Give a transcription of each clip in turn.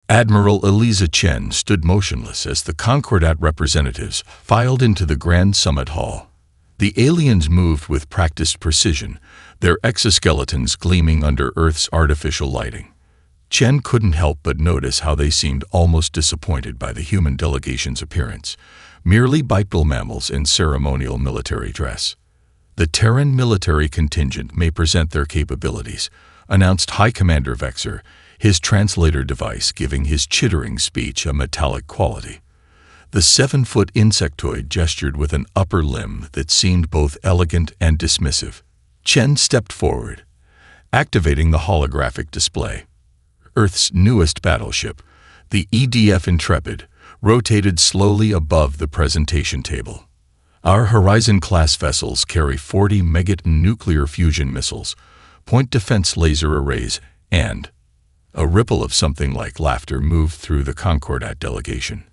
Admiral Eliza Chen stood motionless as the Concordat representatives filed into the Grand Summit Hall. The aliens moved with practiced precision, their exoskeletons gleaming under Earth's artificial lighting. Chen couldn't help but notice how they seemed almost disappointed by the human delegation's appearance, merely bipedal mammals in ceremonial military dress. "The Terran military contingent may present their capabilities," announced High Commander Vexer, his translator device giving his chittering speech a metallic quality. The 7-foot insectoid gestured with an upper limb that seemed both elegant and dismissive. Chen stepped forward, activating the holographic display. Earth's newest battleship, the EDF Intrepid, rotated slowly above the presentation table. "Our Horizon-class vessels carry 40 megaton nuclear fusion missiles, point defense laser arrays, and—" a ripple of something like laughter moved through the Concordat delegation.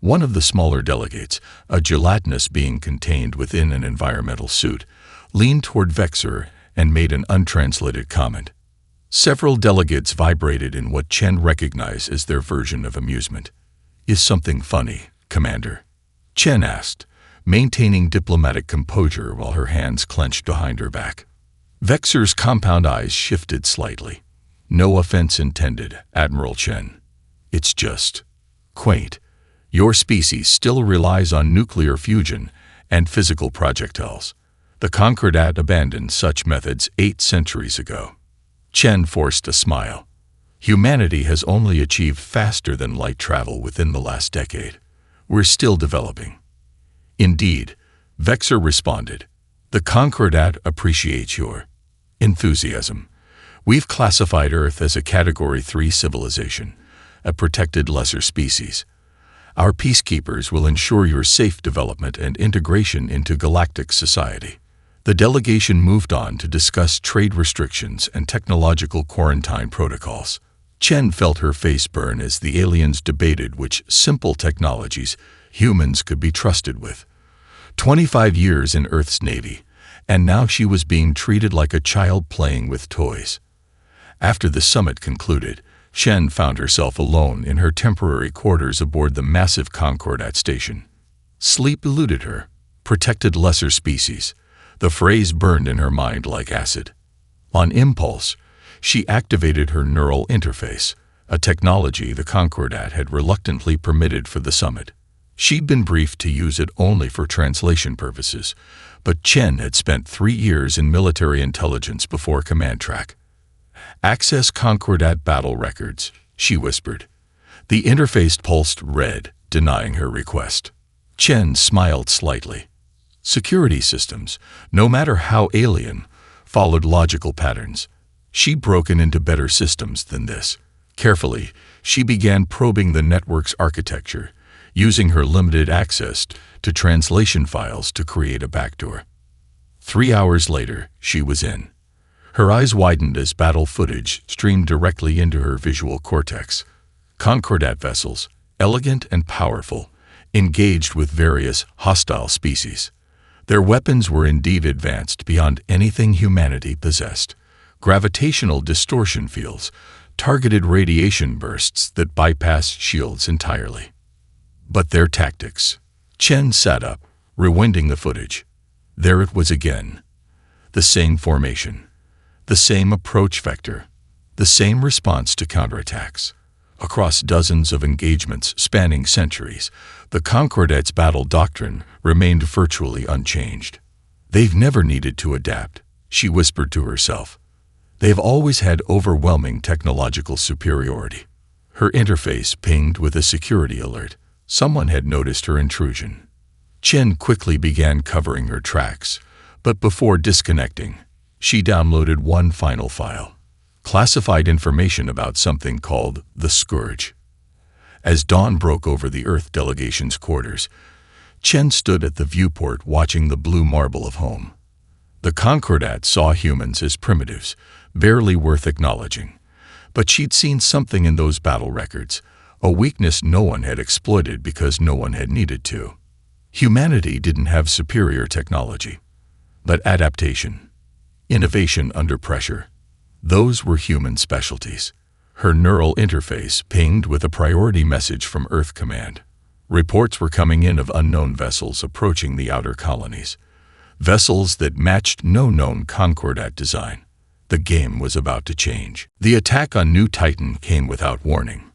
One of the smaller delegates, a gelatinous being contained within an environmental suit, leaned toward Vexer and made an untranslated comment. Several delegates vibrated in what Chen recognized as their version of amusement. "Is something funny, Commander?" Chen asked, maintaining diplomatic composure while her hands clenched behind her back. Vexer's compound eyes shifted slightly. "No offense intended, Admiral Chen. It's just quaint. Your species still relies on nuclear fusion and physical projectiles. The Concordat abandoned such methods 8 centuries ago." Chen forced a smile. "Humanity has only achieved faster than light travel within the last decade. We're still developing." "Indeed," Vexer responded. "The Concordat appreciates your enthusiasm. We've classified Earth as a Category 3 civilization, a protected lesser species. Our peacekeepers will ensure your safe development and integration into galactic society." The delegation moved on to discuss trade restrictions and technological quarantine protocols. Chen felt her face burn as the aliens debated which simple technologies humans could be trusted with. 25 years in Earth's Navy, and now she was being treated like a child playing with toys. After the summit concluded, Chen found herself alone in her temporary quarters aboard the massive Concordat station. Sleep eluded her. Protected lesser species. The phrase burned in her mind like acid. On impulse, she activated her neural interface, a technology the Concordat had reluctantly permitted for the summit. She'd been briefed to use it only for translation purposes, but Chen had spent 3 years in military intelligence before command track. "Access Concordat battle records," she whispered. The interface pulsed red, denying her request. Chen smiled slightly. Security systems, no matter how alien, followed logical patterns. She'd broken into better systems than this. Carefully, she began probing the network's architecture, using her limited access to translation files to create a backdoor. 3 hours later, she was in. Her eyes widened as battle footage streamed directly into her visual cortex. Concordat vessels, elegant and powerful, engaged with various hostile species. Their weapons were indeed advanced beyond anything humanity possessed. Gravitational distortion fields, targeted radiation bursts that bypassed shields entirely. But their tactics. Chen sat up, rewinding the footage. There it was again. The same formation. The same approach vector. The same response to counterattacks. Across dozens of engagements spanning centuries, the Concordat's battle doctrine remained virtually unchanged. "They've never needed to adapt," she whispered to herself. "They've always had overwhelming technological superiority." Her interface pinged with a security alert. Someone had noticed her intrusion. Chen quickly began covering her tracks, but before disconnecting, she downloaded one final file. Classified information about something called the Scourge. As dawn broke over the Earth delegation's quarters, Chen stood at the viewport watching the blue marble of home. The Concordat saw humans as primitives, barely worth acknowledging, but she'd seen something in those battle records, a weakness no one had exploited because no one had needed to. Humanity didn't have superior technology, but adaptation, innovation under pressure. Those were human specialties. Her neural interface pinged with a priority message from Earth Command. Reports were coming in of unknown vessels approaching the outer colonies. Vessels that matched no known Concordat design. The game was about to change. The attack on New Titan came without warning.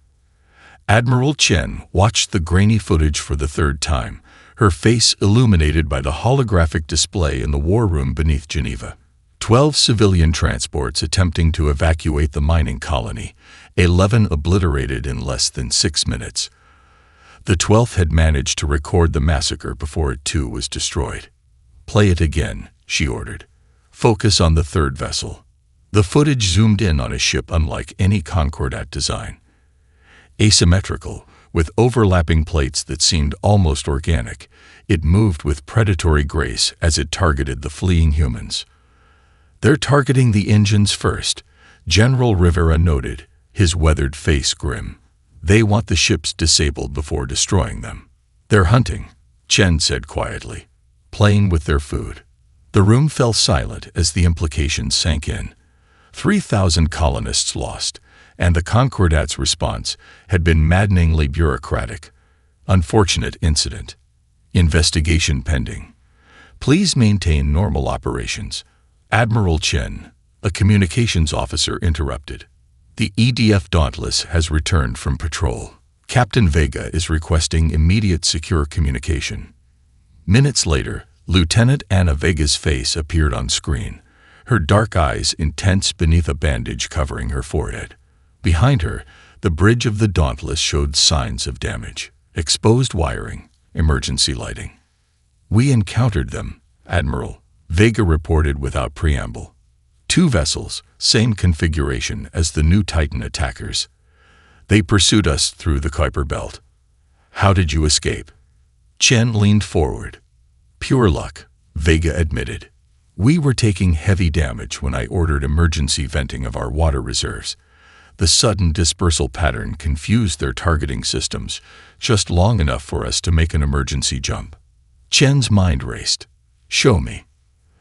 Admiral Chen watched the grainy footage for the third time, her face illuminated by the holographic display in the war room beneath Geneva. 12 civilian transports attempting to evacuate the mining colony, 11 obliterated in less than 6 minutes. The 12th had managed to record the massacre before it too was destroyed. "Play it again," she ordered. "Focus on the third vessel." The footage zoomed in on a ship unlike any Concordat design. Asymmetrical, with overlapping plates that seemed almost organic, it moved with predatory grace as it targeted the fleeing humans. "They're targeting the engines first," General Rivera noted, his weathered face grim. "They want the ships disabled before destroying them." "They're hunting," Chen said quietly, "playing with their food." The room fell silent as the implications sank in. 3,000 colonists lost, and the Concordat's response had been maddeningly bureaucratic. Unfortunate incident. Investigation pending. Please maintain normal operations. Admiral Chen, a communications officer, interrupted. The EDF Dauntless has returned from patrol. Captain Vega is requesting immediate secure communication. Minutes later, Lieutenant Anna Vega's face appeared on screen, her dark eyes intense beneath a bandage covering her forehead. Behind her, the bridge of the Dauntless showed signs of damage, exposed wiring, emergency lighting. "We encountered them, Admiral," Vega reported without preamble. 2 vessels, same configuration as the New Titan attackers. "They pursued us through the Kuiper Belt." "How did you escape?" Chen leaned forward. "Pure luck," Vega admitted. "We were taking heavy damage when I ordered emergency venting of our water reserves. The sudden dispersal pattern confused their targeting systems, just long enough for us to make an emergency jump." Chen's mind raced. "Show me."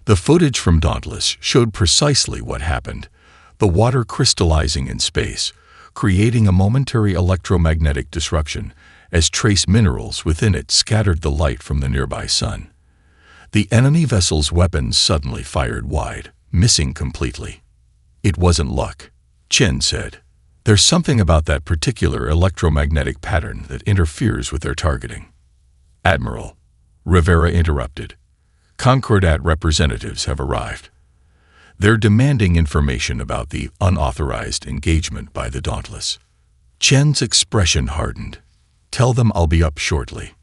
The footage from Dauntless showed precisely what happened, the water crystallizing in space, creating a momentary electromagnetic disruption as trace minerals within it scattered the light from the nearby sun. The enemy vessel's weapons suddenly fired wide, missing completely. "It wasn't luck," Chen said. "There's something about that particular electromagnetic pattern that interferes with their targeting." "Admiral," Rivera interrupted, "Concordat representatives have arrived. They're demanding information about the unauthorized engagement by the Dauntless." Chen's expression hardened. "Tell them I'll be up shortly."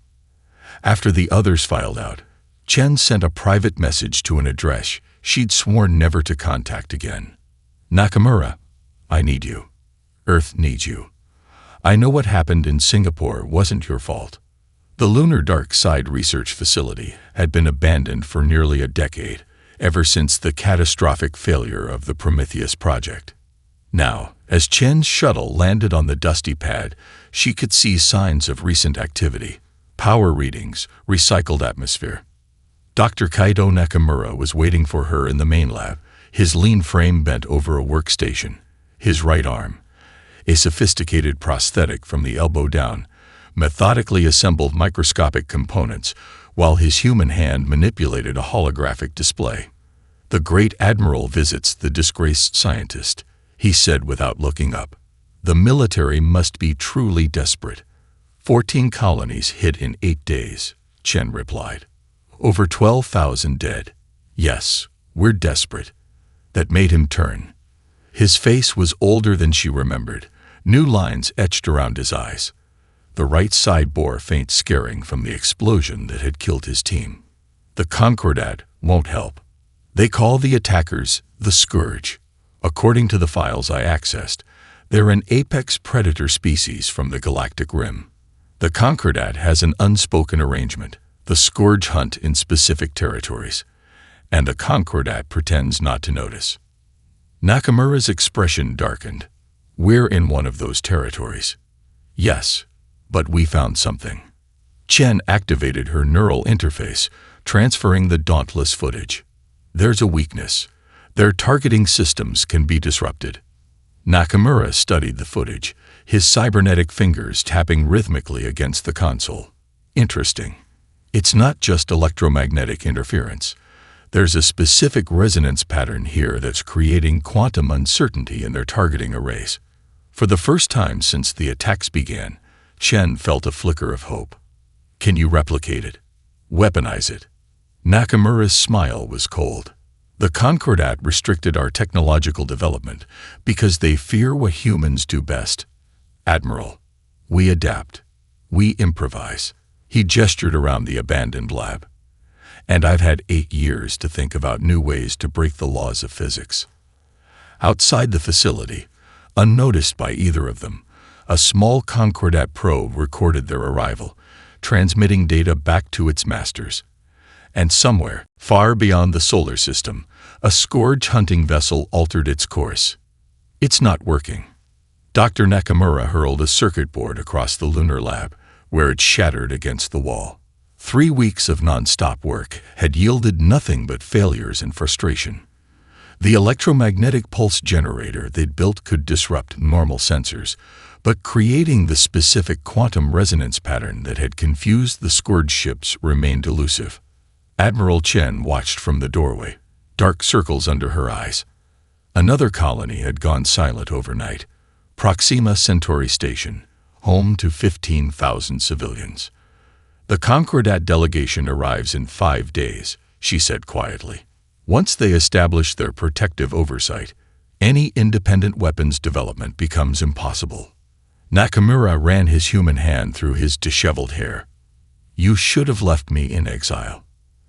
After the others filed out, Chen sent a private message to an address she'd sworn never to contact again. "Nakamura, I need you. Earth needs you. I know what happened in Singapore wasn't your fault." The Lunar Dark Side Research Facility had been abandoned for nearly a decade, ever since the catastrophic failure of the Prometheus project. Now, as Chen's shuttle landed on the dusty pad, she could see signs of recent activity, power readings, recycled atmosphere. Dr. Kaido Nakamura was waiting for her in the main lab, his lean frame bent over a workstation, his right arm, a sophisticated prosthetic from the elbow down, methodically assembled microscopic components, while his human hand manipulated a holographic display. "The Great Admiral visits the disgraced scientist," he said without looking up. "The military must be truly desperate." 14 colonies hit in 8 days, Chen replied. "Over 12,000 dead. Yes, we're desperate." That made him turn. His face was older than she remembered, new lines etched around his eyes. The right side bore faint scarring from the explosion that had killed his team. "The Concordat won't help. They call the attackers the Scourge. According to the files I accessed, they're an apex predator species from the Galactic Rim. The Concordat has an unspoken arrangement. The Scourge hunt in specific territories, and the Concordat pretends not to notice." Nakamura's expression darkened. "We're in one of those territories." "Yes, but we found something." Chen activated her neural interface, transferring the Dauntless footage. "There's a weakness. Their targeting systems can be disrupted." Nakamura studied the footage, his cybernetic fingers tapping rhythmically against the console. Interesting. It's not just electromagnetic interference. There's a specific resonance pattern here that's creating quantum uncertainty in their targeting arrays. For the first time since the attacks began, Chen felt a flicker of hope. Can you replicate it? Weaponize it? Nakamura's smile was cold. The Concordat restricted our technological development because they fear what humans do best. Admiral, we adapt. We improvise. He gestured around the abandoned lab. And I've had 8 years to think about new ways to break the laws of physics. Outside the facility, unnoticed by either of them, a small Concordat probe recorded their arrival, transmitting data back to its masters. And somewhere, far beyond the solar system, a Scourge hunting vessel altered its course. It's not working. Dr. Nakamura hurled a circuit board across the lunar lab, where it shattered against the wall. 3 weeks of non-stop work had yielded nothing but failures and frustration. The electromagnetic pulse generator they'd built could disrupt normal sensors, but creating the specific quantum resonance pattern that had confused the Scourge ships remained elusive. Admiral Chen watched from the doorway, dark circles under her eyes. Another colony had gone silent overnight. Proxima Centauri Station, home to 15,000 civilians. The Concordat delegation arrives in 5 days, she said quietly. Once they establish their protective oversight, any independent weapons development becomes impossible. Nakamura ran his human hand through his disheveled hair. You should have left me in exile.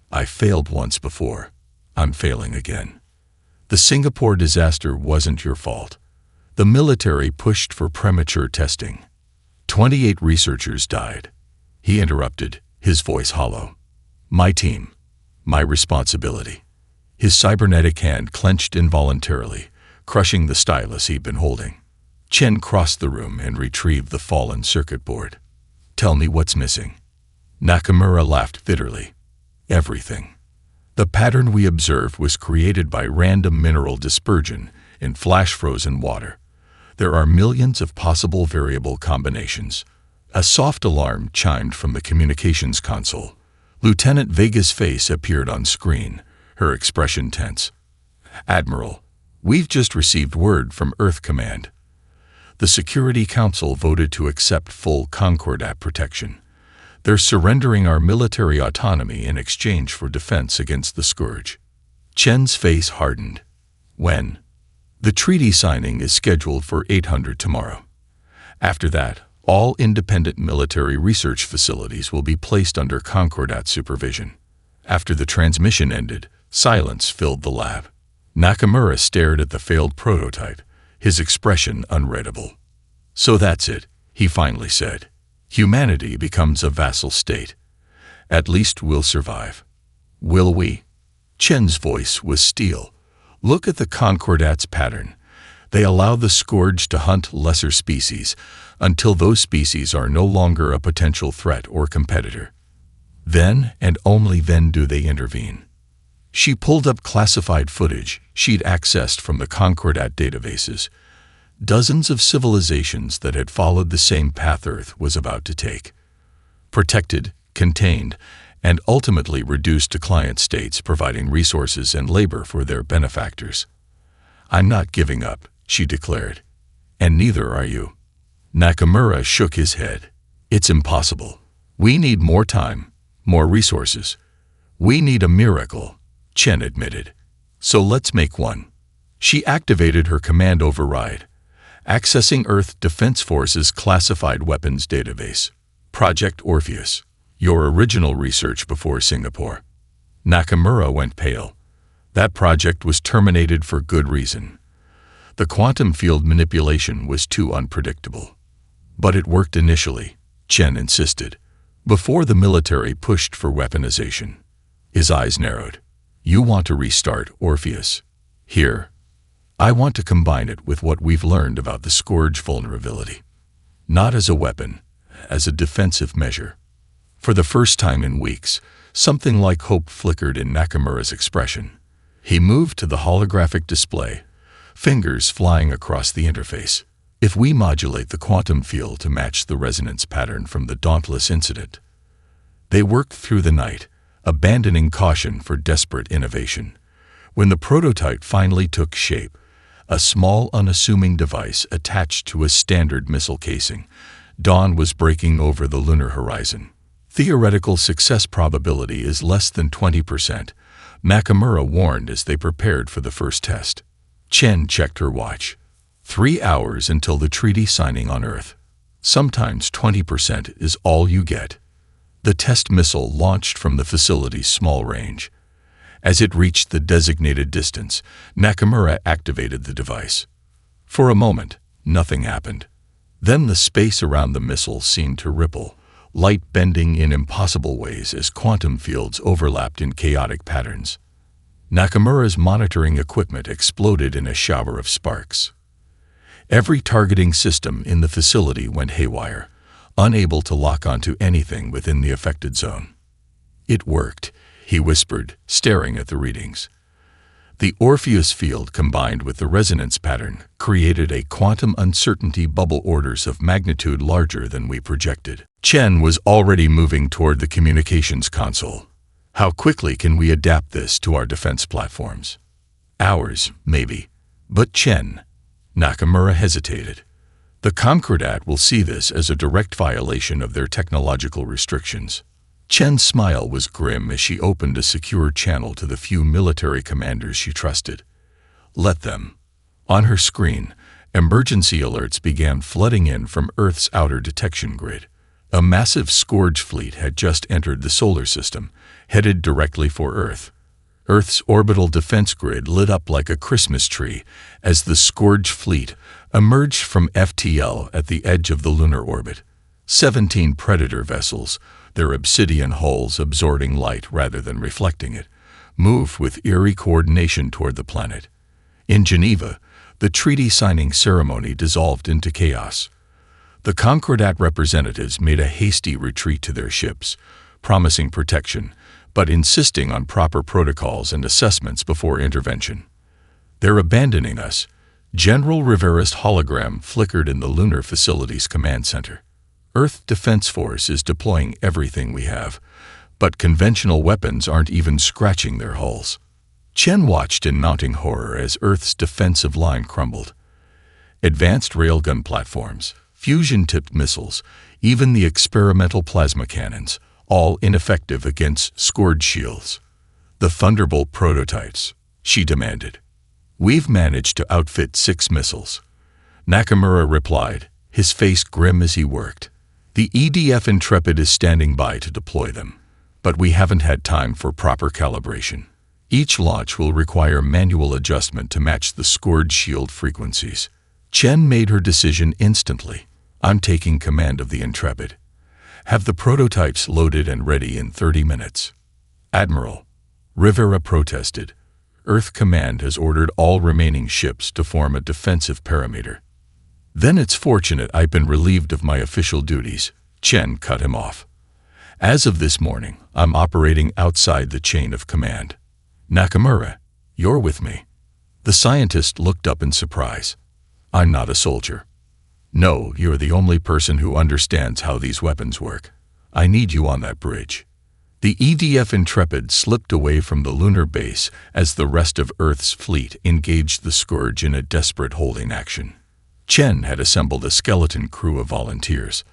I failed once before. I'm failing again. The Singapore disaster wasn't your fault. The military pushed for premature testing. 28 researchers died. He interrupted, his voice hollow. My team. My responsibility. His cybernetic hand clenched involuntarily, crushing the stylus he'd been holding. Chen crossed the room and retrieved the fallen circuit board. Tell me what's missing. Nakamura laughed bitterly. Everything. The pattern we observed was created by random mineral dispersion in flash-frozen water. There are millions of possible variable combinations. A soft alarm chimed from the communications console. Lieutenant Vega's face appeared on screen, her expression tense. Admiral, we've just received word from Earth Command. The Security Council voted to accept full Concordat protection. They're surrendering our military autonomy in exchange for defense against the Scourge. Chen's face hardened. When? The treaty signing is scheduled for 800 tomorrow. After that, all independent military research facilities will be placed under Concordat supervision. After the transmission ended, silence filled the lab. Nakamura stared at the failed prototype, his expression unreadable. So that's it, he finally said. Humanity becomes a vassal state. At least we'll survive. Will we? Chen's voice was steel. Look at the Concordat's pattern. They allow the Scourge to hunt lesser species until those species are no longer a potential threat or competitor. Then and only then do they intervene. She pulled up classified footage she'd accessed from the Concordat databases. Dozens of civilizations that had followed the same path Earth was about to take. Protected, contained, and ultimately reduced to client states providing resources and labor for their benefactors. I'm not giving up, she declared. And neither are you. Nakamura shook his head. It's impossible. We need more time, more resources. We need a miracle, Chen admitted. So let's make one. She activated her command override, accessing Earth Defense Force's classified weapons database. Project Orpheus, your original research before Singapore. Nakamura went pale. That project was terminated for good reason. The quantum field manipulation was too unpredictable. But it worked initially, Chen insisted, before the military pushed for weaponization. His eyes narrowed. You want to restart Orpheus. Here. I want to combine it with what we've learned about the Scourge vulnerability. Not as a weapon, as a defensive measure. For the first time in weeks, something like hope flickered in Nakamura's expression. He moved to the holographic display, fingers flying across the interface. If we modulate the quantum field to match the resonance pattern from the Dauntless incident. They worked through the night, abandoning caution for desperate innovation. When the prototype finally took shape, a small, unassuming device attached to a standard missile casing, dawn was breaking over the lunar horizon. Theoretical success probability is less than 20%, Nakamura warned as they prepared for the first test. Chen checked her watch. 3 hours until the treaty signing on Earth. Sometimes 20% is all you get. The test missile launched from the facility's small range. As it reached the designated distance, Nakamura activated the device. For a moment, nothing happened. Then the space around the missile seemed to ripple, light bending in impossible ways as quantum fields overlapped in chaotic patterns. Nakamura's monitoring equipment exploded in a shower of sparks. Every targeting system in the facility went haywire, unable to lock onto anything within the affected zone. "It worked," he whispered, staring at the readings. The Orpheus field combined with the resonance pattern created a quantum uncertainty bubble orders of magnitude larger than we projected. Chen was already moving toward the communications console. "How quickly can we adapt this to our defense platforms?" "Hours, maybe." "But Chen," Nakamura hesitated. "The Concordat will see this as a direct violation of their technological restrictions." Chen's smile was grim as she opened a secure channel to the few military commanders she trusted. "Let them." On her screen, emergency alerts began flooding in from Earth's outer detection grid. A massive Scourge fleet had just entered the solar system, headed directly for Earth. Earth's orbital defense grid lit up like a Christmas tree as the Scourge fleet emerged from FTL at the edge of the lunar orbit. 17 Predator vessels, their obsidian hulls absorbing light rather than reflecting it, moved with eerie coordination toward the planet. In Geneva, the treaty signing ceremony dissolved into chaos. The Concordat representatives made a hasty retreat to their ships, promising protection, but insisting on proper protocols and assessments before intervention. "They're abandoning us." General Rivera's hologram flickered in the lunar facility's command center. "Earth Defense Force is deploying everything we have, but conventional weapons aren't even scratching their hulls." Chen watched in mounting horror as Earth's defensive line crumbled. Advanced railgun platforms, fusion-tipped missiles, even the experimental plasma cannons, all ineffective against Scourge shields. "The Thunderbolt prototypes," she demanded. "We've managed to outfit 6 missiles." Nakamura replied, his face grim as he worked. "The EDF Intrepid is standing by to deploy them, but we haven't had time for proper calibration. Each launch will require manual adjustment to match the Scourge shield frequencies." Chen made her decision instantly. "I'm taking command of the Intrepid. Have the prototypes loaded and ready in 30 minutes. "Admiral," Rivera protested, "Earth Command has ordered all remaining ships to form a defensive perimeter." "Then it's fortunate I've been relieved of my official duties," Chen cut him off. "As of this morning, I'm operating outside the chain of command." "Nakamura, you're with me." The scientist looked up in surprise. "I'm not a soldier." "No, you're the only person who understands how these weapons work. I need you on that bridge." The EDF Intrepid slipped away from the lunar base as the rest of Earth's fleet engaged the Scourge in a desperate holding action. Chen had assembled a skeleton crew of volunteers,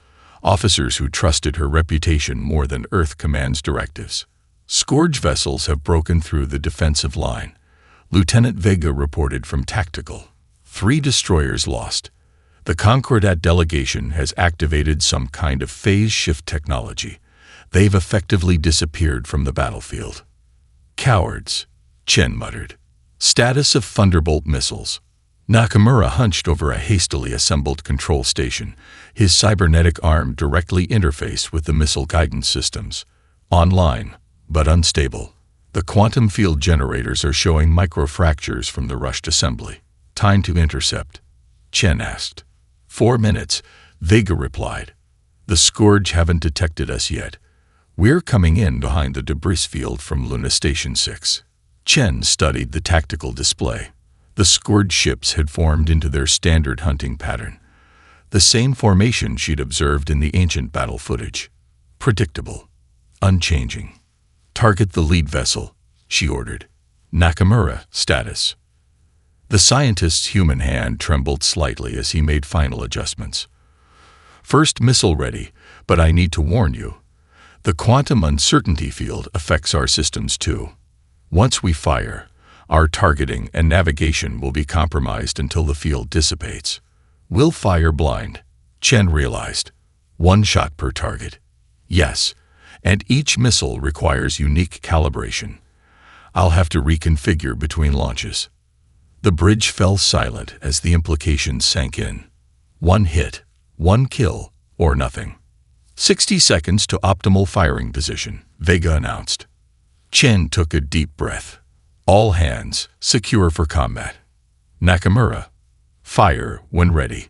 officers who trusted her reputation more than Earth Command's directives. "Scourge vessels have broken through the defensive line," Lieutenant Vega reported from Tactical. 3 destroyers lost. The Concordat delegation has activated some kind of phase shift technology. They've effectively disappeared from the battlefield. "Cowards," Chen muttered. "Status of Thunderbolt missiles." Nakamura hunched over a hastily assembled control station, his cybernetic arm directly interfaced with the missile guidance systems. "Online, but unstable. The quantum field generators are showing microfractures from the rushed assembly. Time to intercept," Chen asked. 4 minutes, Vega replied. "The Scourge haven't detected us yet. We're coming in behind the debris field from Luna Station 6. Chen studied the tactical display. The Scourge ships had formed into their standard hunting pattern. The same formation she'd observed in the ancient battle footage. Predictable. Unchanging. "Target the lead vessel," she ordered. "Nakamura, status." The scientist's human hand trembled slightly as he made final adjustments. "First missile ready, but I need to warn you. The quantum uncertainty field affects our systems too. Once we fire, our targeting and navigation will be compromised until the field dissipates. We'll fire blind," Chen realized. "One shot per target." "Yes, and each missile requires unique calibration. I'll have to reconfigure between launches." The bridge fell silent as the implications sank in. One hit, one kill, or nothing. 60 seconds to optimal firing position, Vega announced. Chen took a deep breath. All hands, secure for combat. "Nakamura, fire when ready."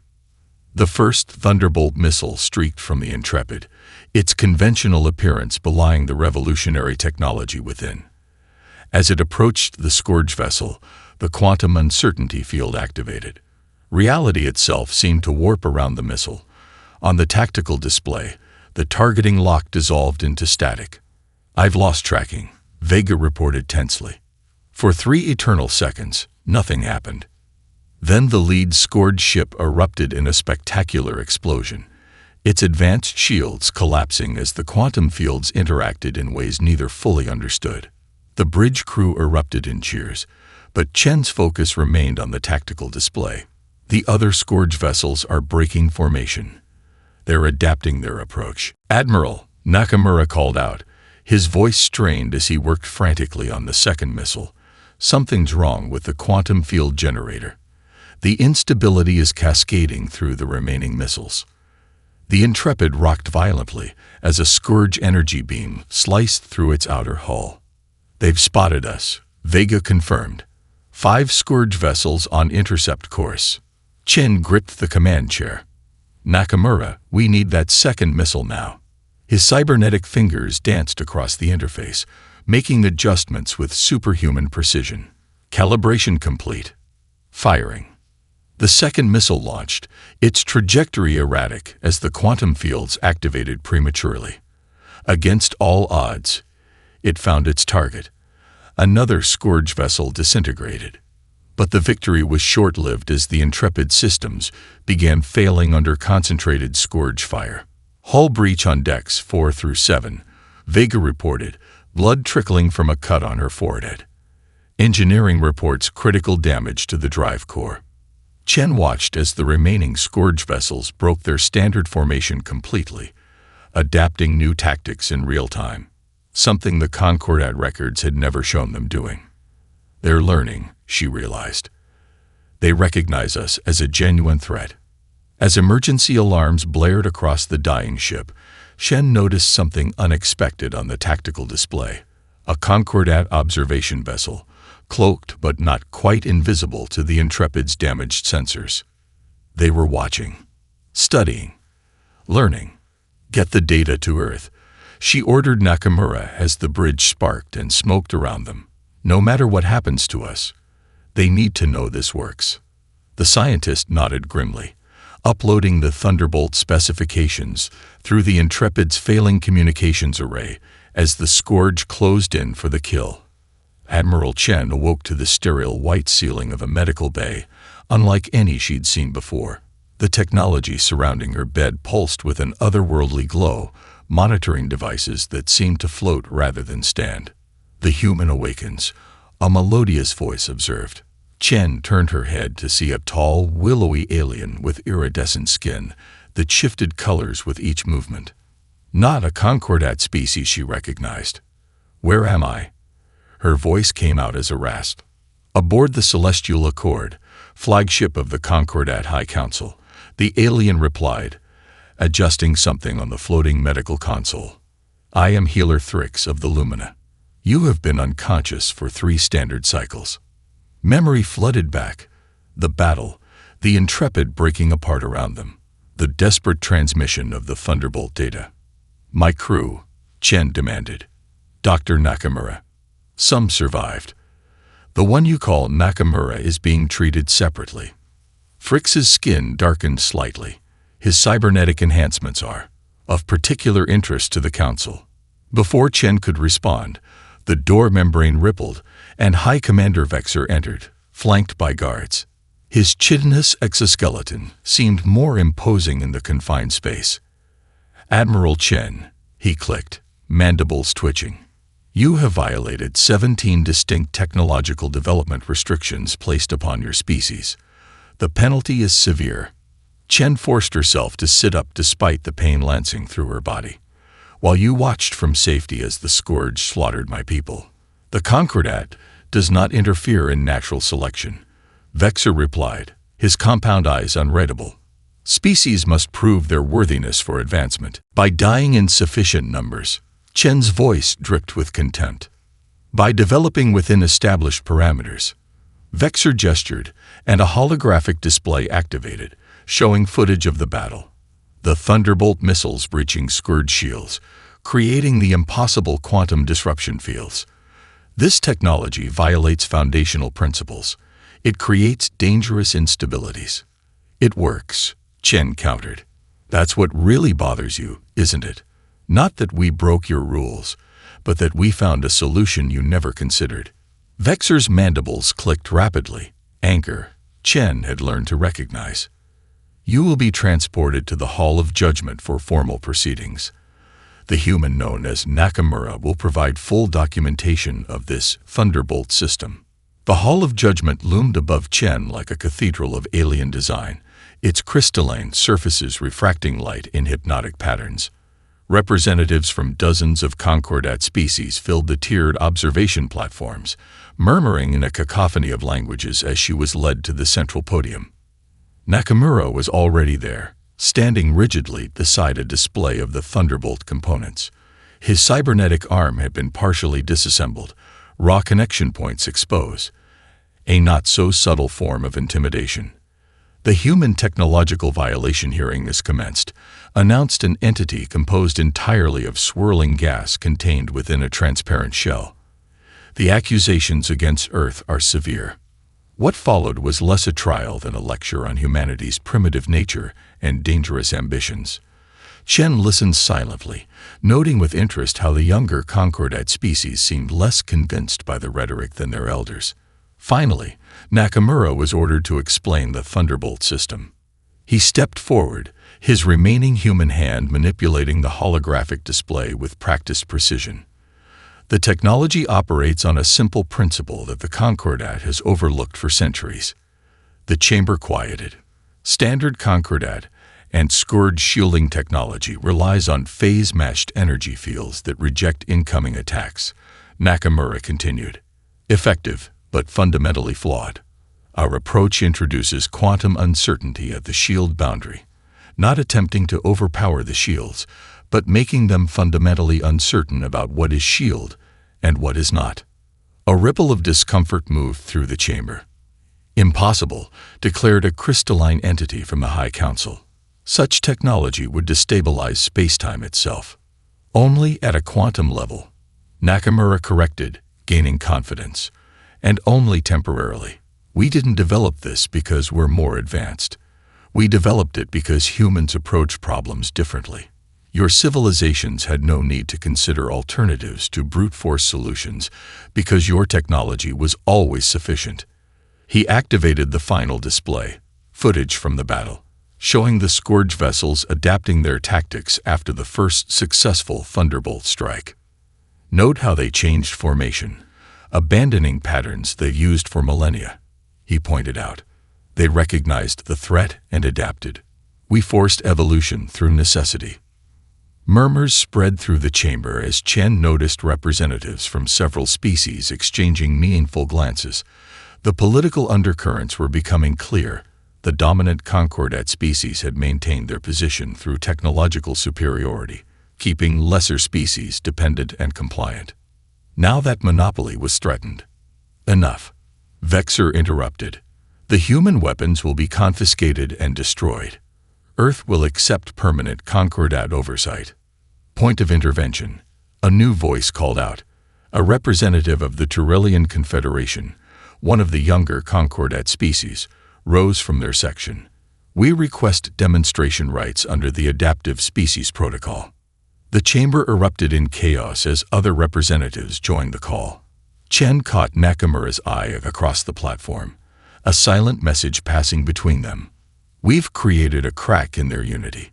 The first Thunderbolt missile streaked from the Intrepid, its conventional appearance belying the revolutionary technology within. As it approached the Scourge vessel, the quantum uncertainty field activated. Reality itself seemed to warp around the missile. On the tactical display, the targeting lock dissolved into static. "I've lost tracking," Vega reported tensely. For 3 eternal seconds, nothing happened. Then the lead Scourge ship erupted in a spectacular explosion, its advanced shields collapsing as the quantum fields interacted in ways neither fully understood. The bridge crew erupted in cheers, but Chen's focus remained on the tactical display. The other Scourge vessels are breaking formation. They're adapting their approach. "Admiral," Nakamura called out, his voice strained as he worked frantically on the second missile. "Something's wrong with the quantum field generator. The instability is cascading through the remaining missiles." The Intrepid rocked violently as a Scourge energy beam sliced through its outer hull. "They've spotted us," Vega confirmed. 5 Scourge vessels on intercept course. Chen gripped the command chair. "Nakamura, we need that second missile now." His cybernetic fingers danced across the interface, making adjustments with superhuman precision. Calibration complete. Firing. The second missile launched, its trajectory erratic as the quantum fields activated prematurely. Against all odds, it found its target. Another Scourge vessel disintegrated. But the victory was short-lived as the Intrepid systems began failing under concentrated Scourge fire. "Hull breach on decks 4 through 7, Vega reported, blood trickling from a cut on her forehead. Engineering reports critical damage to the drive core. Chen watched as the remaining Scourge vessels broke their standard formation completely, adapting new tactics in real time, something the Concordat records had never shown them doing. They're learning, she realized. They recognize us as a genuine threat. As emergency alarms blared across the dying ship, Shen noticed something unexpected on the tactical display. A Concordat observation vessel, cloaked but not quite invisible to the Intrepid's damaged sensors. They were watching, studying, learning. Get the data to Earth, she ordered Nakamura as the bridge sparked and smoked around them. No matter what happens to us, they need to know this works. The scientist nodded grimly, uploading the Thunderbolt specifications through the Intrepid's failing communications array as the Scourge closed in for the kill. Admiral Chen awoke to the sterile white ceiling of a medical bay, unlike any she'd seen before. The technology surrounding her bed pulsed with an otherworldly glow, monitoring devices that seemed to float rather than stand. "The human awakens," a melodious voice observed. Chen turned her head to see a tall, willowy alien with iridescent skin that shifted colors with each movement. Not a Concordat species she recognized. "Where am I?" Her voice came out as a rasp. "Aboard the Celestial Accord, flagship of the Concordat High Council," the alien replied, adjusting something on the floating medical console. "I am Healer Thrix of the Lumina. You have been unconscious for 3 standard cycles." Memory flooded back. The battle, the Intrepid breaking apart around them, the desperate transmission of the Thunderbolt data. "My crew," Chen demanded. "Dr. Nakamura." "Some survived." The one you call Nakamura is being treated separately. Frix's skin darkened slightly. His cybernetic enhancements are of particular interest to the Council. Before Chen could respond, the door membrane rippled, and High Commander Vexer entered, flanked by guards. His chitinous exoskeleton seemed more imposing in the confined space. "Admiral Chen," he clicked, mandibles twitching. "You have violated 17 distinct technological development restrictions placed upon your species. The penalty is severe." Chen forced herself to sit up despite the pain lancing through her body. "While you watched from safety as the scourge slaughtered my people. The Concordat does not interfere in natural selection," Vexer replied, his compound eyes unreadable. "Species must prove their worthiness for advancement by dying in sufficient numbers." Chen's voice dripped with contempt. "By developing within established parameters." Vexer gestured, and a holographic display activated, showing footage of the battle. The Thunderbolt missiles breaching Scourge shields, creating the impossible quantum disruption fields. This technology violates foundational principles. It creates dangerous instabilities. "It works," Chen countered. "That's what really bothers you, isn't it? Not that we broke your rules, but that we found a solution you never considered." Vexer's mandibles clicked rapidly. Anger, Chen had learned to recognize. "You will be transported to the Hall of Judgment for formal proceedings. The human known as Nakamura will provide full documentation of this Thunderbolt system." The Hall of Judgment loomed above Chen like a cathedral of alien design, its crystalline surfaces refracting light in hypnotic patterns. Representatives from dozens of Concordat species filled the tiered observation platforms, murmuring in a cacophony of languages as she was led to the central podium. Nakamura was already there, standing rigidly beside a display of the Thunderbolt components. His cybernetic arm had been partially disassembled, raw connection points exposed, a not-so-subtle form of intimidation. "The human technological violation hearing is commenced," announced an entity composed entirely of swirling gas contained within a transparent shell. "The accusations against Earth are severe." What followed was less a trial than a lecture on humanity's primitive nature and dangerous ambitions. Chen listened silently, noting with interest how the younger Concordat species seemed less convinced by the rhetoric than their elders. Finally, Nakamura was ordered to explain the Thunderbolt system. He stepped forward, his remaining human hand manipulating the holographic display with practiced precision. "The technology operates on a simple principle that the Concordat has overlooked for centuries." The chamber quieted. Standard Concordat and Scourge shielding technology relies on phase-matched energy fields that reject incoming attacks, Nakamura continued. "Effective, but fundamentally flawed. Our approach introduces quantum uncertainty at the shield boundary, not attempting to overpower the shields, but making them fundamentally uncertain about what is shield and what is not." A ripple of discomfort moved through the chamber. "Impossible," declared a crystalline entity from the High Council. "Such technology would destabilize space-time itself." "Only at a quantum level," Nakamura corrected, gaining confidence. "And only temporarily. We didn't develop this because we're more advanced. We developed it because humans approach problems differently. Your civilizations had no need to consider alternatives to brute force solutions because your technology was always sufficient." He activated the final display, footage from the battle, showing the Scourge vessels adapting their tactics after the first successful Thunderbolt strike. "Note how they changed formation, abandoning patterns they've used for millennia," he pointed out. "They recognized the threat and adapted. We forced evolution through necessity." Murmurs spread through the chamber as Chen noticed representatives from several species exchanging meaningful glances. The political undercurrents were becoming clear. The dominant Concordat species had maintained their position through technological superiority, keeping lesser species dependent and compliant. Now that monopoly was threatened. "Enough," Vexer interrupted. "The human weapons will be confiscated and destroyed. Earth will accept permanent Concordat oversight." "Point of intervention," a new voice called out, a representative of the Turellian Confederation, one of the younger Concordat species, rose from their section. "We request demonstration rights under the Adaptive Species Protocol." The chamber erupted in chaos as other representatives joined the call. Chen caught Nakamura's eye across the platform, a silent message passing between them. "We've created a crack in their unity."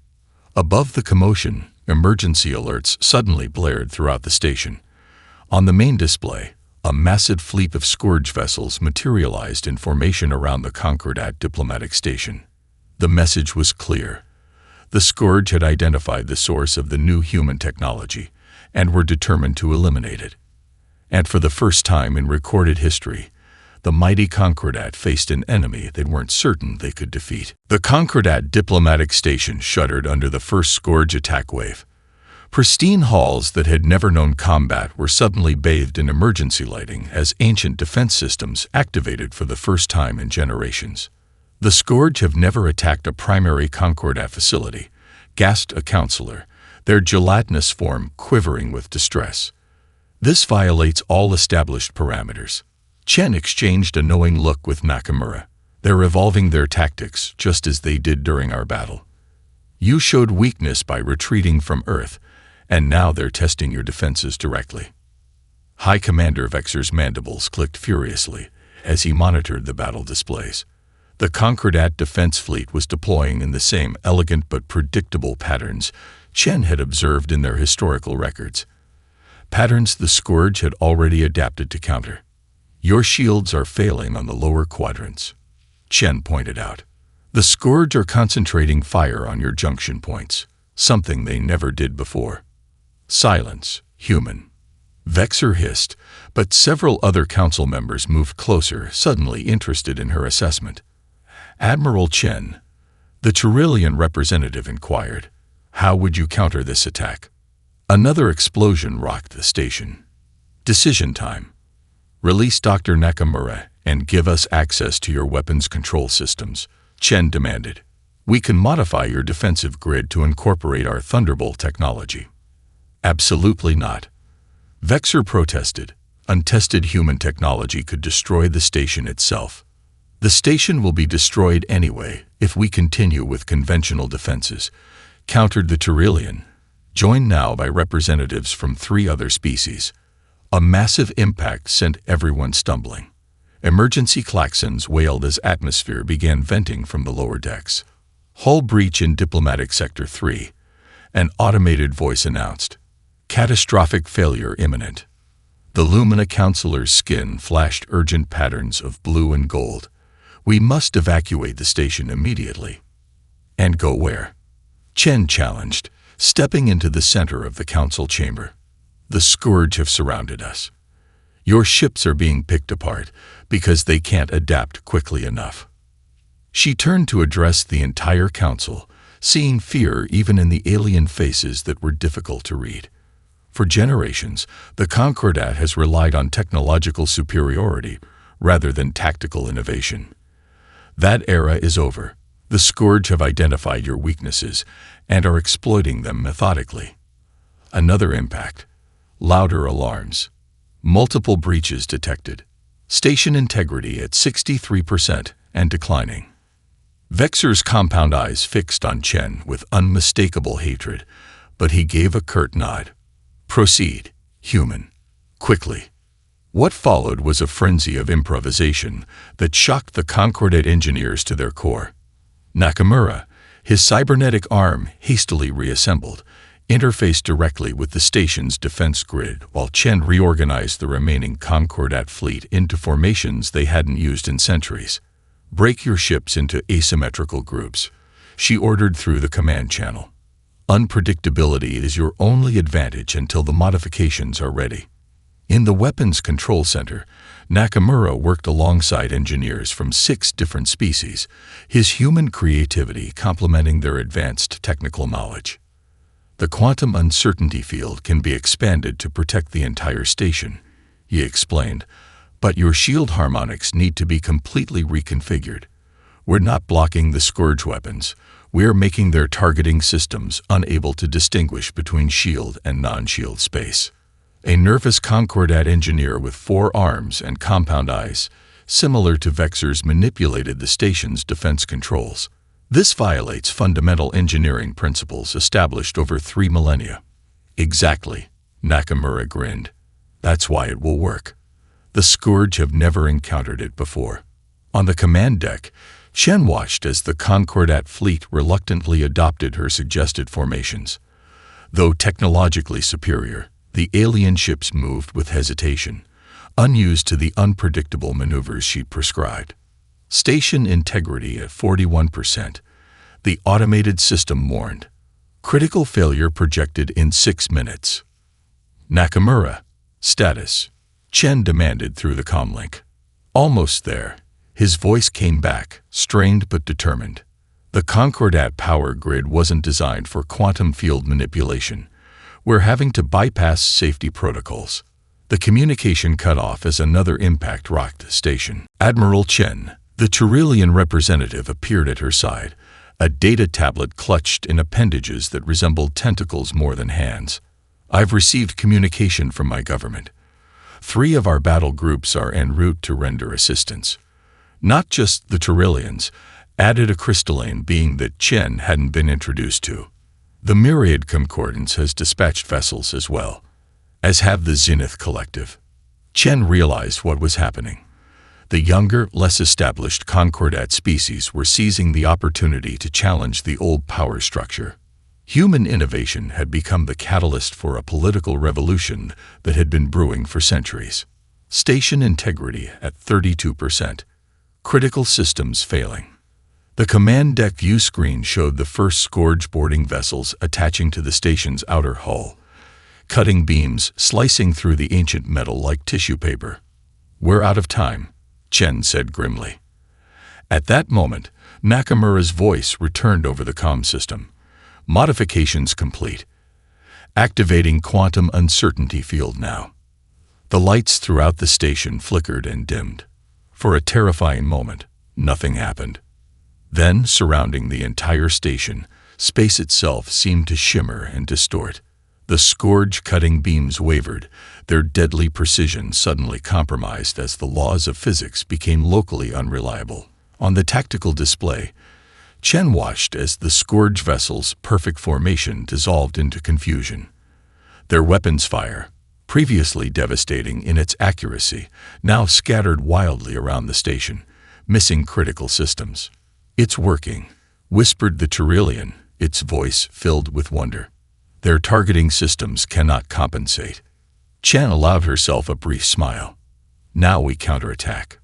Above the commotion, emergency alerts suddenly blared throughout the station. On the main display, a massive fleet of Scourge vessels materialized in formation around the Concordat diplomatic station. The message was clear. The Scourge had identified the source of the new human technology and were determined to eliminate it. And for the first time in recorded history, the mighty Concordat faced an enemy they weren't certain they could defeat. The Concordat diplomatic station shuddered under the first Scourge attack wave. Pristine halls that had never known combat were suddenly bathed in emergency lighting as ancient defense systems activated for the first time in generations. "The Scourge have never attacked a primary Concordat facility," gasped a counselor, their gelatinous form quivering with distress. "This violates all established parameters." Chen exchanged a knowing look with Nakamura. "They're evolving their tactics just as they did during our battle. You showed weakness by retreating from Earth, and now they're testing your defenses directly." High Commander Vexer's mandibles clicked furiously as he monitored the battle displays. The Concordat defense fleet was deploying in the same elegant but predictable patterns Chen had observed in their historical records. Patterns the Scourge had already adapted to counter. "Your shields are failing on the lower quadrants," Chen pointed out. "The Scourge are concentrating fire on your junction points, something they never did before." "Silence, human," Vexer hissed, but several other council members moved closer, suddenly interested in her assessment. "Admiral Chen," the Trillian representative inquired, "how would you counter this attack?" Another explosion rocked the station. "Decision time. Release Dr. Nakamura and give us access to your weapons control systems," Chen demanded. "We can modify your defensive grid to incorporate our Thunderbolt technology." "Absolutely not," Vexer protested. "Untested human technology could destroy the station itself." "The station will be destroyed anyway if we continue with conventional defenses," countered the Trillian, joined now by representatives from 3 other species. A massive impact sent everyone stumbling. Emergency klaxons wailed as atmosphere began venting from the lower decks. "Hull breach in Diplomatic Sector 3, an automated voice announced. "Catastrophic failure imminent." The Lumina counselor's skin flashed urgent patterns of blue and gold. "We must evacuate the station immediately." "And go where?" Chen challenged, stepping into the center of the council chamber. "The Scourge have surrounded us. Your ships are being picked apart because they can't adapt quickly enough." She turned to address the entire council, seeing fear even in the alien faces that were difficult to read. For generations, the Concordat has relied on technological superiority rather than tactical innovation. That era is over. The Scourge have identified your weaknesses and are exploiting them methodically. Another impact. Louder alarms. Multiple breaches detected. Station integrity at 63% and declining. Vexer's compound eyes fixed on Chen with unmistakable hatred, but he gave a curt nod. "Proceed, human. Quickly." What followed was a frenzy of improvisation that shocked the Concordat engineers to their core. Nakamura, his cybernetic arm hastily reassembled, interfaced directly with the station's defense grid while Chen reorganized the remaining Concordat fleet into formations they hadn't used in centuries. "Break your ships into asymmetrical groups," she ordered through the command channel. "Unpredictability is your only advantage until the modifications are ready." In the Weapons Control Center, Nakamura worked alongside engineers from 6 different species, his human creativity complementing their advanced technical knowledge. "The quantum uncertainty field can be expanded to protect the entire station," he explained, "but your shield harmonics need to be completely reconfigured. We're not blocking the Scourge weapons. We're making their targeting systems unable to distinguish between shield and non-shield space." A nervous Concordat engineer with 4 arms and compound eyes similar to Vexor's, manipulated the station's defense controls. This violates fundamental engineering principles established over 3 millennia. Exactly, Nakamura grinned. That's why it will work. The Scourge have never encountered it before. On the command deck, Chen watched as the Concordat fleet reluctantly adopted her suggested formations. Though technologically superior, the alien ships moved with hesitation, unused to the unpredictable maneuvers she prescribed. Station integrity at 41%. The automated system mourned. Critical failure projected in 6 minutes. Nakamura. Status. Chen demanded through the comlink. Almost there. His voice came back, strained but determined. The Concordat power grid wasn't designed for quantum field manipulation. We're having to bypass safety protocols. The communication cut off as another impact rocked the station. Admiral Chen, the Turilian representative, appeared at her side, a data tablet clutched in appendages that resembled tentacles more than hands. I've received communication from my government. 3 of our battle groups are en route to render assistance. Not just the Turilians, added a crystalline being that Chen hadn't been introduced to. The Myriad Concordance has dispatched vessels as well, as have the Zenith Collective. Chen realized what was happening. The younger, less established Concordat species were seizing the opportunity to challenge the old power structure. Human innovation had become the catalyst for a political revolution that had been brewing for centuries. Station integrity at 32%. Critical systems failing. The command deck view screen showed the first Scourge boarding vessels attaching to the station's outer hull, cutting beams slicing through the ancient metal like tissue paper. We're out of time, Chen said grimly. At that moment, Nakamura's voice returned over the comm system. Modifications complete. Activating quantum uncertainty field now. The lights throughout the station flickered and dimmed. For a terrifying moment, nothing happened. Then, surrounding the entire station, space itself seemed to shimmer and distort. The Scourge-cutting beams wavered, their deadly precision suddenly compromised as the laws of physics became locally unreliable. On the tactical display, Chen watched as the Scourge vessel's perfect formation dissolved into confusion. Their weapons fire, previously devastating in its accuracy, now scattered wildly around the station, missing critical systems. It's working, whispered the Turilian, its voice filled with wonder. Their targeting systems cannot compensate. Chen allowed herself a brief smile. Now we counterattack.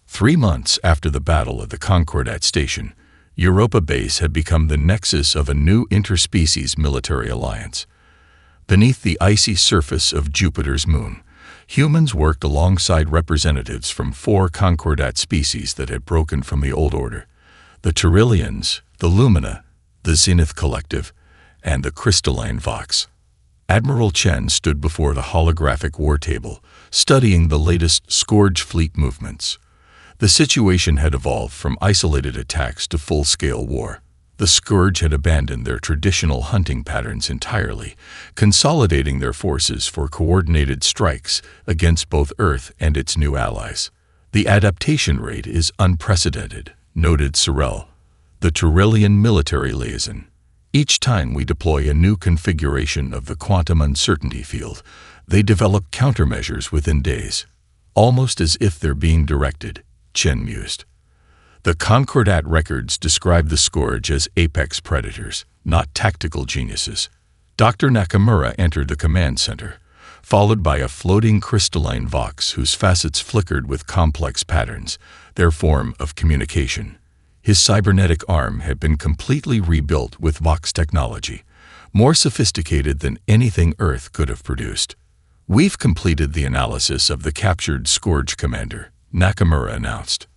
3 months after the Battle of the Concordat Station, Europa Base had become the nexus of a new interspecies military alliance. Beneath the icy surface of Jupiter's moon, humans worked alongside representatives from 4 Concordat species that had broken from the old order: the Turilians, the Lumina, the Zenith Collective, and the crystalline Vox. Admiral Chen stood before the holographic war table, studying the latest Scourge fleet movements. The situation had evolved from isolated attacks to full-scale war. The Scourge had abandoned their traditional hunting patterns entirely, consolidating their forces for coordinated strikes against both Earth and its new allies. The adaptation rate is unprecedented, noted Sorel, the Turilian military liaison. Each time we deploy a new configuration of the quantum uncertainty field, they develop countermeasures within days, almost as if they're being directed, Chen mused. The Concordat records describe the Scourge as apex predators, not tactical geniuses. Dr. Nakamura entered the command center, followed by a floating crystalline Vox whose facets flickered with complex patterns, their form of communication. His cybernetic arm had been completely rebuilt with Vox technology, more sophisticated than anything Earth could have produced. We've completed the analysis of the captured Scourge commander, Nakamura announced.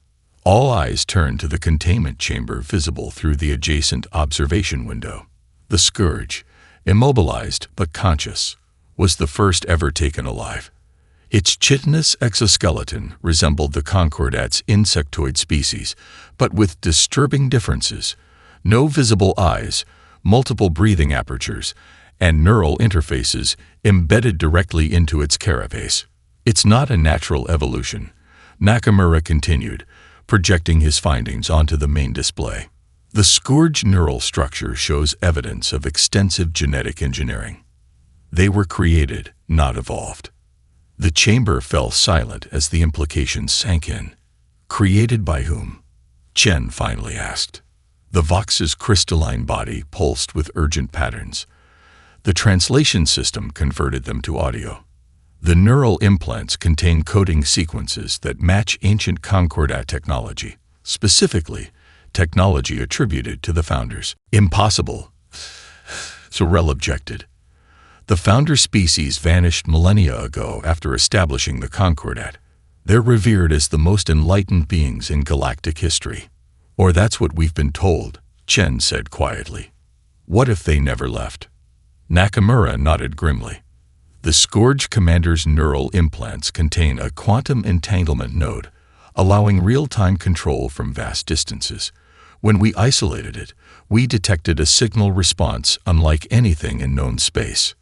All eyes turned to the containment chamber visible through the adjacent observation window. The Scourge, immobilized but conscious, was the first ever taken alive. Its chitinous exoskeleton resembled the Concordat's insectoid species, but with disturbing differences: no visible eyes, multiple breathing apertures, and neural interfaces embedded directly into its carapace. It's not a natural evolution. Nakamura continued, projecting his findings onto the main display. The Scourge neural structure shows evidence of extensive genetic engineering. They were created, not evolved. The chamber fell silent as the implications sank in. Created by whom? Chen finally asked. The Vox's crystalline body pulsed with urgent patterns. The translation system converted them to audio. The neural implants contain coding sequences that match ancient Concordat technology, specifically technology attributed to the founders. Impossible, Sorel objected. The founder species vanished millennia ago after establishing the Concordat. They're revered as the most enlightened beings in galactic history. Or that's what we've been told, Chen said quietly. What if they never left? Nakamura nodded grimly. The Scourge Commander's neural implants contain a quantum entanglement node, allowing real-time control from vast distances. When we isolated it, we detected a signal response unlike anything in known space.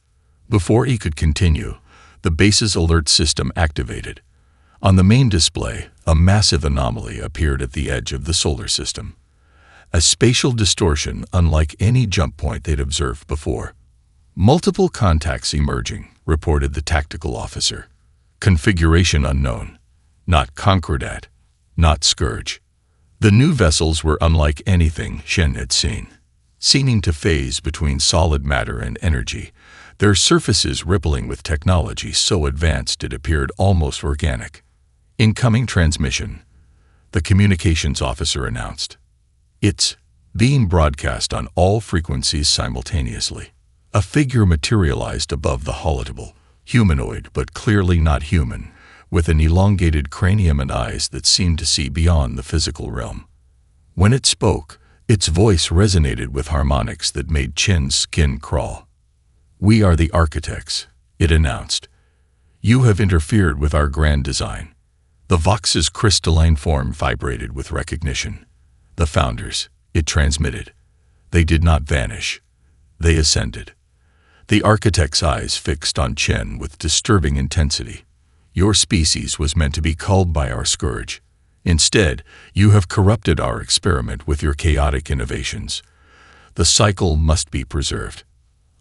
Before he could continue, the base's alert system activated. On the main display, a massive anomaly appeared at the edge of the solar system. A spatial distortion unlike any jump point they'd observed before. Multiple contacts emerging, reported the tactical officer. Configuration unknown. Not Concordat. Not Scourge. The new vessels were unlike anything Shen had seen. Seeming to phase between solid matter and energy, their surfaces rippling with technology so advanced it appeared almost organic. Incoming transmission, the communications officer announced. It's being broadcast on all frequencies simultaneously. A figure materialized above the holotable, humanoid but clearly not human, with an elongated cranium and eyes that seemed to see beyond the physical realm. When it spoke, its voice resonated with harmonics that made Chen's skin crawl. We are the architects, it announced. You have interfered with our grand design. The Vox's crystalline form vibrated with recognition. The founders, it transmitted. They did not vanish. They ascended. The architect's eyes fixed on Chen with disturbing intensity. Your species was meant to be culled by our scourge. Instead, you have corrupted our experiment with your chaotic innovations. The cycle must be preserved.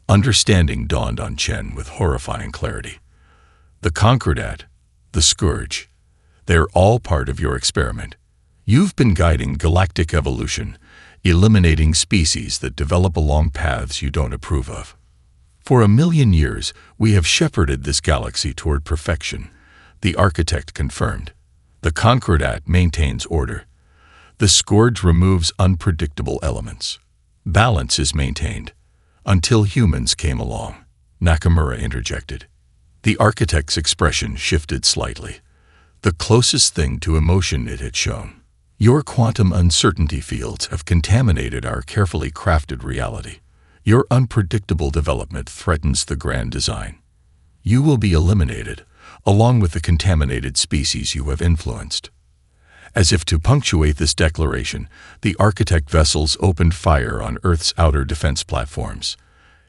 Understanding dawned on Chen with horrifying clarity. The Concordat, the Scourge, they're all part of your experiment. You've been guiding galactic evolution, eliminating species that develop along paths you don't approve of. For 1,000,000 years, we have shepherded this galaxy toward perfection, the architect confirmed. The Concordat maintains order. The Scourge removes unpredictable elements. Balance is maintained. Until humans came along, Nakamura interjected. The architect's expression shifted slightly. The closest thing to emotion it had shown. Your quantum uncertainty fields have contaminated our carefully crafted reality. Your unpredictable development threatens the grand design. You will be eliminated, along with the contaminated species you have influenced. As if to punctuate this declaration, the architect vessels opened fire on Earth's outer defense platforms.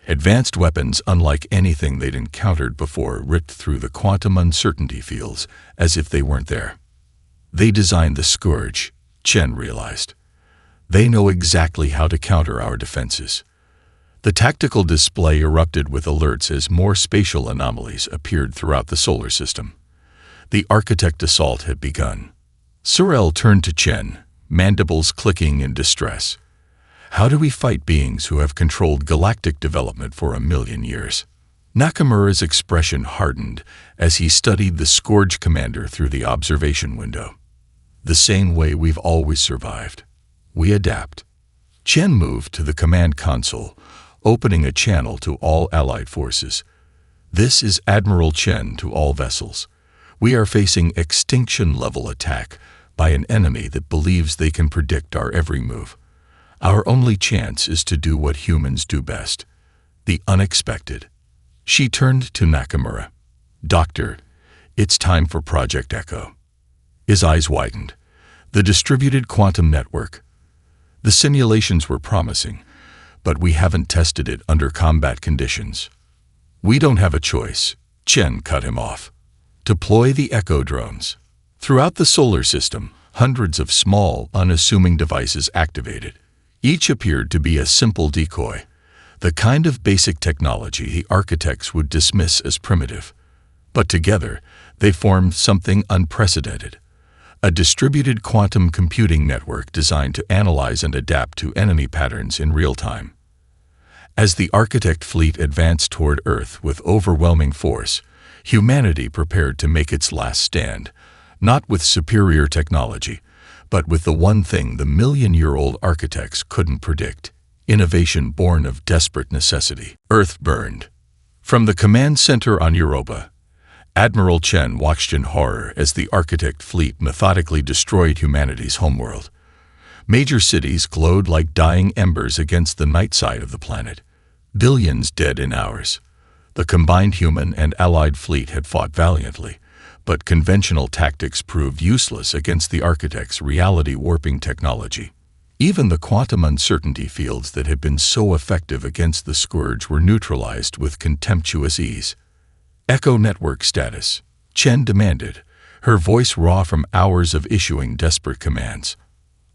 Advanced weapons unlike anything they'd encountered before ripped through the quantum uncertainty fields as if they weren't there. They designed the Scourge, Chen realized. They know exactly how to counter our defenses. The tactical display erupted with alerts as more spatial anomalies appeared throughout the solar system. The architect assault had begun. Sorel turned to Chen, mandibles clicking in distress. How do we fight beings who have controlled galactic development for 1,000,000 years? Nakamura's expression hardened as he studied the Scourge commander through the observation window. The same way we've always survived. We adapt. Chen moved to the command console, opening a channel to all allied forces. This is Admiral Chen to all vessels. We are facing extinction-level attack by an enemy that believes they can predict our every move. Our only chance is to do what humans do best, the unexpected. She turned to Nakamura. Doctor, it's time for Project Echo. His eyes widened. The distributed quantum network. The simulations were promising, but we haven't tested it under combat conditions. We don't have a choice. Chen cut him off. Deploy the Echo drones. Throughout the solar system, hundreds of small, unassuming devices activated. Each appeared to be a simple decoy, the kind of basic technology the architects would dismiss as primitive. But together, they formed something unprecedented. A distributed quantum computing network designed to analyze and adapt to enemy patterns in real time. As the architect fleet advanced toward Earth with overwhelming force, humanity prepared to make its last stand, not with superior technology, but with the one thing the million-year-old architects couldn't predict: innovation born of desperate necessity. Earth burned. From the command center on Europa, Admiral Chen watched in horror as the architect fleet methodically destroyed humanity's homeworld. Major cities glowed like dying embers against the night side of the planet. Billions dead in hours. The combined human and allied fleet had fought valiantly, but conventional tactics proved useless against the architect's reality-warping technology. Even the quantum uncertainty fields that had been so effective against the scourge were neutralized with contemptuous ease. Echo network status, Chen demanded, her voice raw from hours of issuing desperate commands.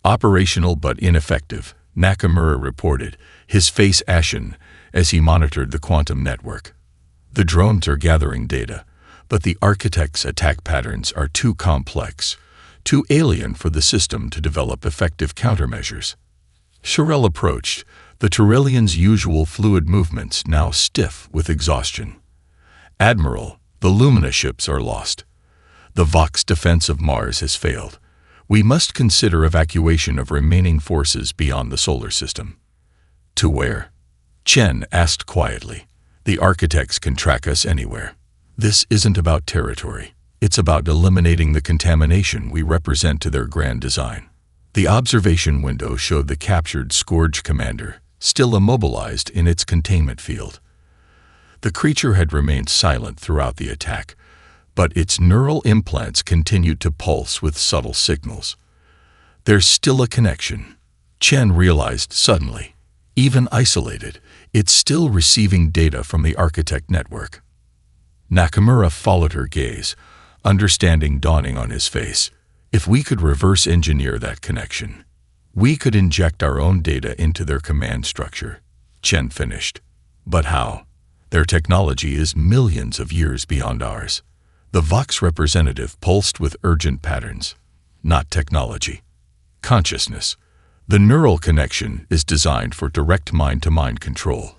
Operational but ineffective, Nakamura reported, his face ashen as he monitored the quantum network. The drones are gathering data, but the architect's attack patterns are too complex, too alien for the system to develop effective countermeasures. Shirel approached, the Turellian's usual fluid movements now stiff with exhaustion. Admiral, the Lumina ships are lost. The Vox defense of Mars has failed. We must consider evacuation of remaining forces beyond the solar system. To where? Chen asked quietly. The architects can track us anywhere. This isn't about territory. It's about eliminating the contamination we represent to their grand design. The observation window showed the captured Scourge commander, still immobilized in its containment field. The creature had remained silent throughout the attack, but its neural implants continued to pulse with subtle signals. There's still a connection, Chen realized suddenly. Even isolated, it's still receiving data from the architect network. Nakamura followed her gaze, understanding dawning on his face. If we could reverse engineer that connection, we could inject our own data into their command structure, Chen finished. But how? Their technology is millions of years beyond ours. The Vox representative pulsed with urgent patterns, not technology. Consciousness. The neural connection is designed for direct mind-to-mind control.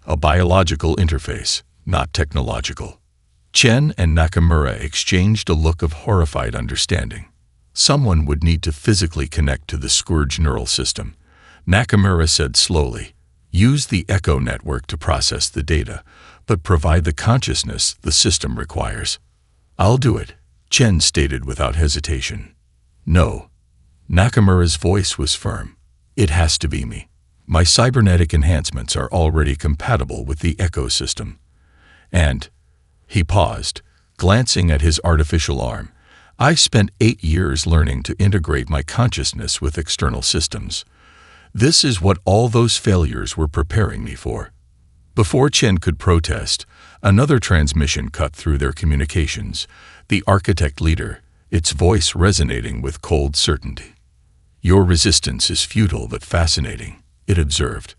A biological interface, not technological. Chen and Nakamura exchanged a look of horrified understanding. Someone would need to physically connect to the Scourge neural system. Nakamura said slowly, use the Echo network to process the data, but provide the consciousness the system requires. I'll do it, Chen stated without hesitation. No. Nakamura's voice was firm. It has to be me. My cybernetic enhancements are already compatible with the Echo system. And, he paused, glancing at his artificial arm, I spent 8 years learning to integrate my consciousness with external systems. This is what all those failures were preparing me for. Before Chen could protest, another transmission cut through their communications, the architect leader, its voice resonating with cold certainty. Your resistance is futile but fascinating, it observed.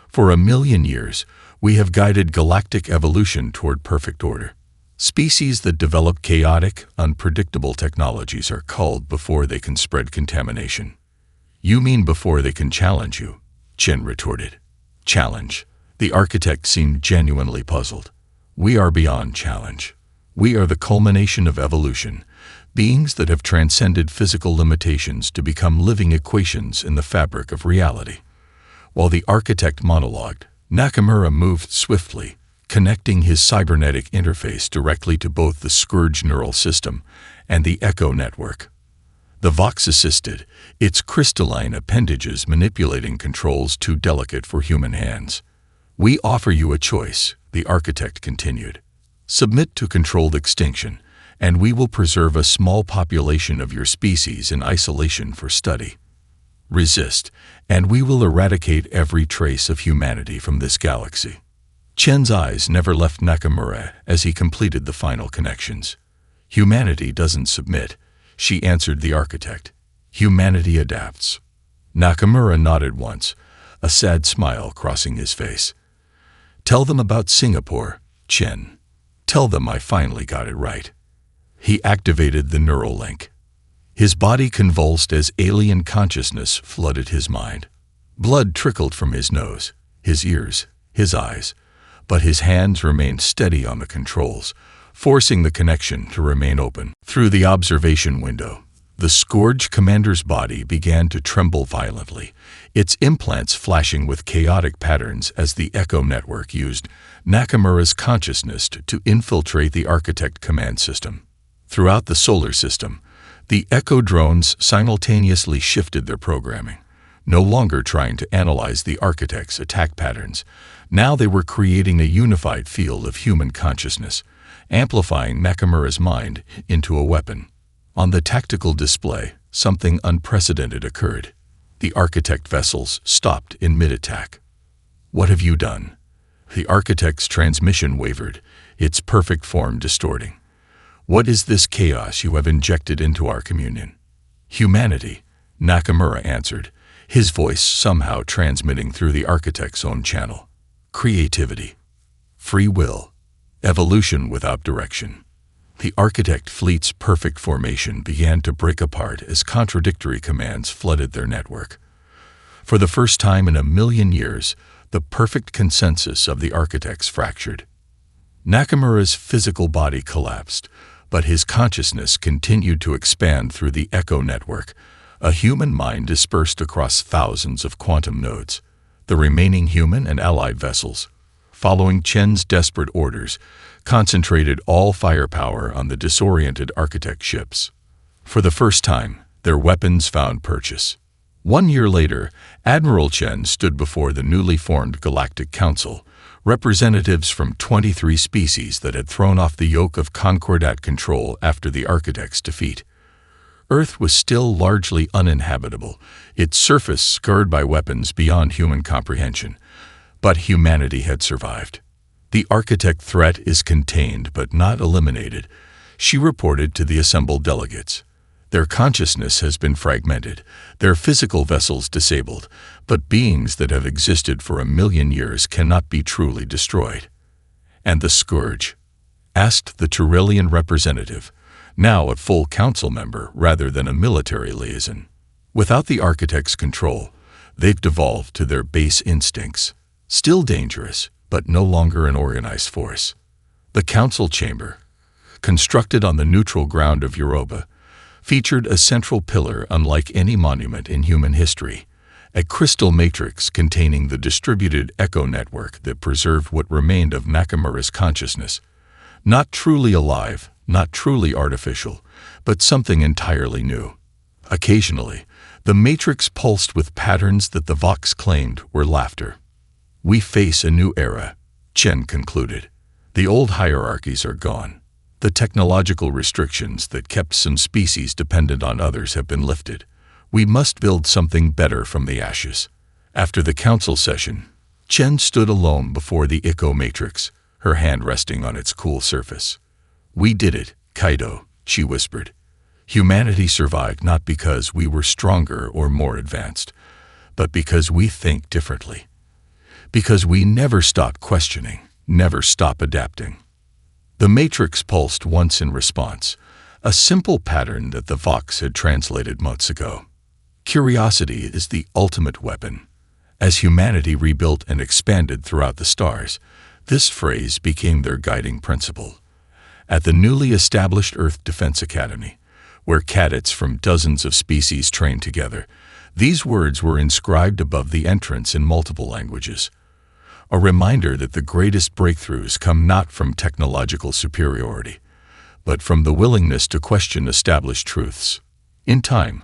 For 1,000,000 years, we have guided galactic evolution toward perfect order. Species that develop chaotic, unpredictable technologies are culled before they can spread contamination. You mean before they can challenge you? Chen retorted. Challenge. The architect seemed genuinely puzzled. We are beyond challenge. We are the culmination of evolution, beings that have transcended physical limitations to become living equations in the fabric of reality. While the architect monologued, Nakamura moved swiftly, connecting his cybernetic interface directly to both the Scourge neural system and the Echo network. The Vox assisted, its crystalline appendages manipulating controls too delicate for human hands. We offer you a choice, the architect continued. Submit to controlled extinction, and we will preserve a small population of your species in isolation for study. Resist, and we will eradicate every trace of humanity from this galaxy. Chen's eyes never left Nakamura as he completed the final connections. Humanity doesn't submit. she answered the architect. Humanity adapts. Nakamura nodded once, a sad smile crossing his face. Tell them about Singapore, Chen. Tell them I finally got it right. He activated the neural link. His body convulsed as alien consciousness flooded his mind. Blood trickled from his nose, his ears, his eyes, but his hands remained steady on the controls, forcing the connection to remain open. Through the observation window, the Scourge commander's body began to tremble violently, its implants flashing with chaotic patterns as the Echo network used Nakamura's consciousness to infiltrate the Architect command system. Throughout the solar system, the Echo drones simultaneously shifted their programming. No longer trying to analyze the Architect's attack patterns, now they were creating a unified field of human consciousness, amplifying Nakamura's mind into a weapon. On the tactical display, something unprecedented occurred. The Architect vessels stopped in mid-attack. What have you done? The Architect's transmission wavered, its perfect form distorting. What is this chaos you have injected into our communion? Humanity, Nakamura answered, his voice somehow transmitting through the Architect's own channel. Creativity, free will, evolution without direction. The Architect fleet's perfect formation began to break apart as contradictory commands flooded their network. For the first time in a million years, the perfect consensus of the Architects fractured. Nakamura's physical body collapsed, but his consciousness continued to expand through the Echo network, a human mind dispersed across thousands of quantum nodes. The remaining human and allied vessels, following Chen's desperate orders, concentrated all firepower on the disoriented Architect ships. For the first time, their weapons found purchase. 1 year later, Admiral Chen stood before the newly formed Galactic Council, representatives from 23 species that had thrown off the yoke of Concordat control after the Architect's defeat. Earth was still largely uninhabitable, its surface scarred by weapons beyond human comprehension. But humanity had survived. The Architect threat is contained but not eliminated, she reported to the assembled delegates. Their consciousness has been fragmented, their physical vessels disabled, but beings that have existed for 1 million years cannot be truly destroyed. And the Scourge? Asked the Turellian representative, now a full council member rather than a military liaison. Without the Architect's control, they've devolved to their base instincts. Still dangerous, but no longer an organized force. The council chamber, constructed on the neutral ground of Europa, featured a central pillar unlike any monument in human history, a crystal matrix containing the distributed Echo network that preserved what remained of Nakamura's consciousness. Not truly alive, not truly artificial, but something entirely new. Occasionally, the matrix pulsed with patterns that the Vox claimed were laughter. We face a new era, Chen concluded. The old hierarchies are gone. The technological restrictions that kept some species dependent on others have been lifted. We must build something better from the ashes. After the council session, Chen stood alone before the Echo matrix, her hand resting on its cool surface. We did it, Kaido, she whispered. Humanity survived not because we were stronger or more advanced, but because we think differently. Because we never stop questioning, never stop adapting. The matrix pulsed once in response, a simple pattern that the Vox had translated months ago. Curiosity is the ultimate weapon. As humanity rebuilt and expanded throughout the stars, this phrase became their guiding principle. At the newly established Earth Defense Academy, where cadets from dozens of species trained together, these words were inscribed above the entrance in multiple languages. A reminder that the greatest breakthroughs come not from technological superiority, but from the willingness to question established truths. In time,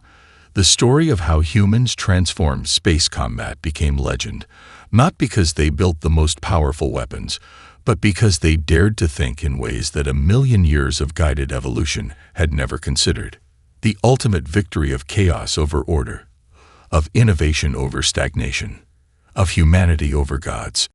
the story of how humans transformed space combat became legend, not because they built the most powerful weapons, but because they dared to think in ways that 1 million years of guided evolution had never considered. The ultimate victory of chaos over order, of innovation over stagnation, of humanity over gods.